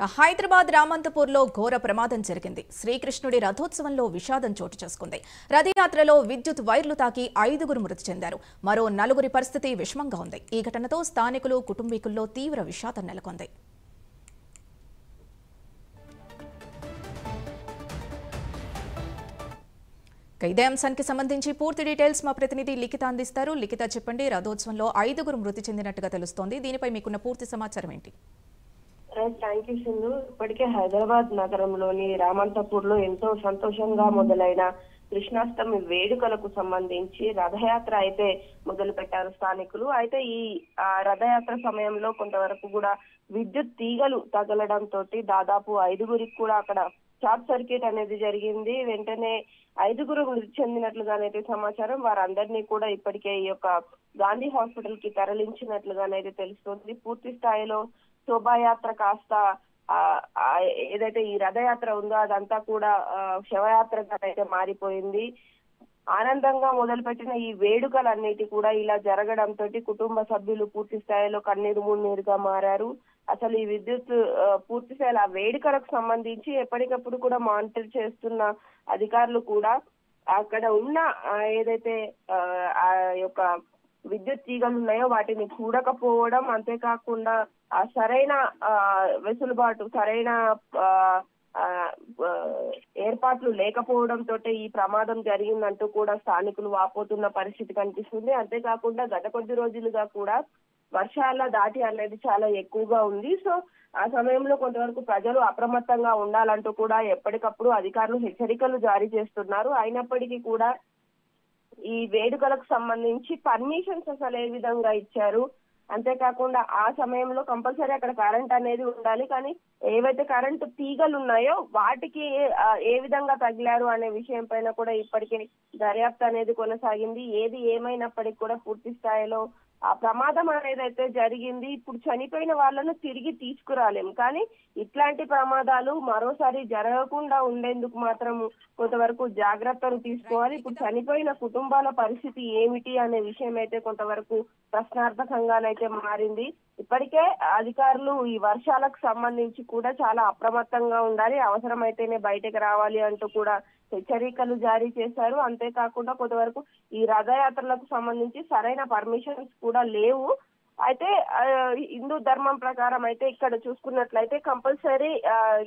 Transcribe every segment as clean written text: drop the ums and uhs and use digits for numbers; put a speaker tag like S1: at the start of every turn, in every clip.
S1: హైదరాబాద్ రామంతపూర్లో ఘోర ప్రమాదం జరిగింది. శ్రీకృష్ణుడి రథోత్సవంలో విషాదం చోటు చేసుకుంది. రథయాత్రలో విద్యుత్ వైర్లు తాకి 5గురు మృతి చెందారు. మరో 4గురి పరిస్థితి విషమంగా ఉంది. ఈ ఘటనతో స్థానికులు, కుటుంబీకుల్లో తీవ్ర విషాదం నెలకొంది. ఇదే అంశానికి సంబంధించి పూర్తి డీటెయిల్స్ మా ప్రతినిధి లిఖిత అందిస్తారు. లిఖిత, చెప్పండి, రథోత్సవంలో 5గురు మృతి చెందినట్టుగా తెలుస్తోంది. దీనిపై మీకున్న పూర్తి సమాచారం ఏంటి?
S2: Thank you Sindhu. ఇప్పటికే హైదరాబాద్ నగరంలోని రామంతపూర్ లో ఎంతో సంతోషంగా మొదలైన కృష్ణాష్టమి వేడుకలకు సంబంధించి రథయాత్ర అయితే మొదలు పెట్టారు స్థానికులు. అయితే ఈ రథయాత్ర సమయంలో కొంతవరకు కూడా విద్యుత్ తీగలు తగలడంతో దాదాపు 5గురికి కూడా అక్కడ షార్ట్ సర్క్యూట్ అనేది జరిగింది. వెంటనే 5గురు మృతి చెందినట్లుగానైతే సమాచారం. వారందరినీ కూడా ఇప్పటికే ఈ యొక్క గాంధీ హాస్పిటల్ కి తరలించినట్లుగానైతే తెలుస్తుంది. పూర్తి స్థాయిలో శోభాయాత్ర కాస్త ఏదైతే ఈ రథయాత్ర ఉందో అదంతా కూడా శవయాత్రగా అయితే మారిపోయింది. ఆనందంగా మొదలుపెట్టిన ఈ వేడుకలన్నిటి కూడా ఇలా జరగడంతో కుటుంబ సభ్యులు పూర్తి స్థాయిలో కన్నీరు మున్నీరుగా మారారు. అసలు ఈ విద్యుత్ పూర్తి స్థాయిలో ఆ వేడుకలకు సంబంధించి ఎప్పటికప్పుడు కూడా మానిటర్ చేస్తున్న అధికారులు కూడా అక్కడ ఉన్న ఏదైతే ఆ యొక్క విద్యుత్ తీగలు ఉన్నాయో వాటిని చూడకపోవడం, అంతేకాకుండా సరైన వెసులుబాటు, సరైన ఏర్పాట్లు లేకపోవడంతో ఈ ప్రమాదం జరిగిందంటూ కూడా స్థానికులు వాపోతున్న పరిస్థితి కనిపిస్తుంది. అంతేకాకుండా గత కొద్ది రోజులుగా కూడా వర్షాల దాటి అనేది చాలా ఎక్కువగా ఉంది. సో ఆ సమయంలో కొంతవరకు ప్రజలు అప్రమత్తంగా ఉండాలంటూ కూడా ఎప్పటికప్పుడు అధికారులు హెచ్చరికలు జారీ చేస్తున్నారు. అయినప్పటికీ కూడా ఈ వేడుకలకు సంబంధించి పర్మిషన్స్ అసలు ఏ విధంగా ఇచ్చారు, అంతేకాకుండా ఆ సమయంలో కంపల్సరీ అక్కడ కరెంట్ అనేది ఉండాలి, కానీ ఏవైతే కరెంటు తీగలు ఉన్నాయో వాటికి ఏ విధంగా తగిలారు అనే విషయం పైన కూడా ఇప్పటికే దర్యాప్తు అనేది కొనసాగింది. ఏది ఏమైనప్పటికీ కూడా పూర్తి స్థాయిలో ఆ ప్రమాదం అనేది అయితే జరిగింది. ఇప్పుడు చనిపోయిన వాళ్ళను తిరిగి తీసుకురాలేము, కానీ ఇట్లాంటి ప్రమాదాలు మరోసారి జరగకుండా ఉండేందుకు మాత్రం కొంతవరకు జాగ్రత్తలు తీసుకోవాలి. ఇప్పుడు చనిపోయిన కుటుంబాల పరిస్థితి ఏమిటి అనే విషయం అయితే కొంతవరకు ప్రశ్నార్థకంగానైతే మారింది. ఇప్పటికే అధికారులు ఈ వర్షాలకు సంబంధించి కూడా చాలా అప్రమత్తంగా ఉండాలి, అవసరమైతేనే బయటకు రావాలి అంటూ కూడా హెచ్చరికలు జారీ చేశారు. అంతేకాకుండా కొంతవరకు ఈ రథయాత్రలకు సంబంధించి సరైన పర్మిషన్స్ కూడా లేవు. అయితే హిందూ ధర్మం ప్రకారం అయితే ఇక్కడ చూసుకున్నట్లయితే కంపల్సరీ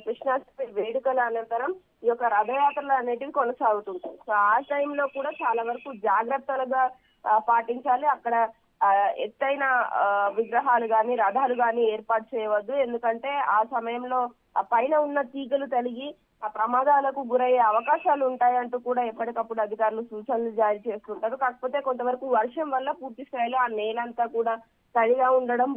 S2: కృష్ణాష్టమి వేడుకల అనంతరం ఈ యొక్క రథయాత్రలు అనేటివి కొనసాగుతుంటాయి. సో ఆ టైంలో కూడా చాలా వరకు జాగ్రత్తలుగా పాటించాలి. అక్కడ ఎత్తైన విగ్రహాలు గాని రథాలు గాని ఏర్పాటు చేయవద్దు, ఎందుకంటే ఆ సమయంలో ఆ పైన ఉన్న తీగలు తలిగి ఆ ప్రమాదాలకు గురయ్యే అవకాశాలు ఉంటాయంటూ కూడా ఎప్పటికప్పుడు అధికారులు సూచనలు జారీ చేస్తుంటారు. కాకపోతే కొంతవరకు వర్షం వల్ల పూర్తి స్థాయిలో ఆ నేలంతా కూడా తడిగా ఉండడం,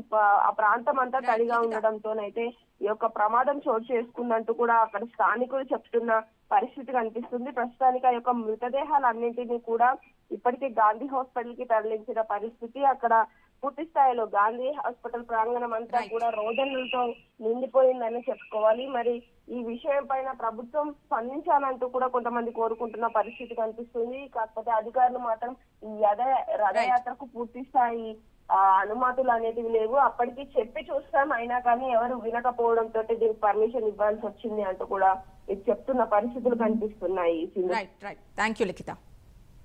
S2: ఆ ప్రాంతం అంతా తడిగా ఉండడంతోనైతే ఈ యొక్క ప్రమాదం చోటు చేసుకుందంటూ కూడా అక్కడ స్థానికులు చెప్తున్న పరిస్థితి కనిపిస్తుంది. ప్రస్తుతానికి ఆ యొక్క మృతదేహాలన్నింటినీ కూడా ఇప్పటికే గాంధీ హాస్పిటల్ కి తరలించిన పరిస్థితి. అక్కడ పూర్తి స్థాయిలో గాంధీ హాస్పిటల్ ప్రాంగణం అంతా కూడా రోదనలతో నిండిపోయిందని చెప్పుకోవాలి. మరి ఈ విషయం పైన ప్రభుత్వం స్పందించాలంటూ కూడా కొంతమంది కోరుకుంటున్న పరిస్థితి కనిపిస్తుంది. కాకపోతే అధికారులు మాత్రం ఈ రథయాత్రకు పూర్తి స్థాయి అనుమతులు అనేటివి లేవు. అప్పటికి చెప్పి చూస్తాం, అయినా కానీ ఎవరు వినకపోవడంతో దీనికి పర్మిషన్ ఇవ్వాల్సి వచ్చింది అంటూ కూడా చెప్తున్న పరిస్థితులు కనిపిస్తున్నాయి.
S1: Thank you Likhita.